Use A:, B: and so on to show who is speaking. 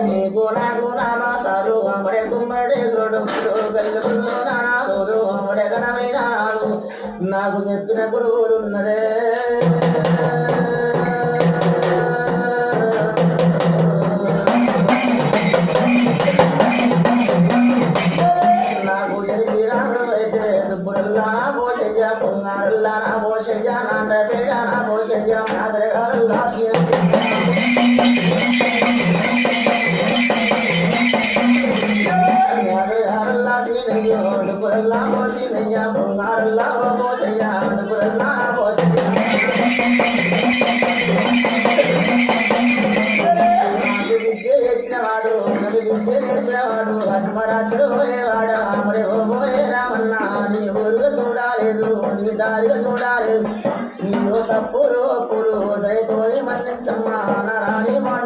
A: నీకు నాకు నామాసాలు అమరే గుమ్మడి గొడుగులు గల్లులో నానాలు అమరే గణమైన నాకు చెప్పిన గురువులున్నదే నాకు తెలిపినాడు అయితే దుబ్బుల్లా పోషయ్య పొంగారుల్లా పోషయ్య నా పేడ పోషయ్య నాదరగారు దాసి డుపురల్లా పోసినయ్య పొంగారుల్లా పోషయ్య డుపురల్లా పోషయ్య విద్య చెప్పినవాడు విద్య నేర్పినవాడు అస్మరాచుడు పోయేవాడు అమరే పోయే రామన్న నీ ఊరుగా చూడాలేదు నీ దారిగా చూడాలేదు నీలో తప్పులు ఒప్పులు దయతోని మన్నించమ్మా నా రాణి మాటలు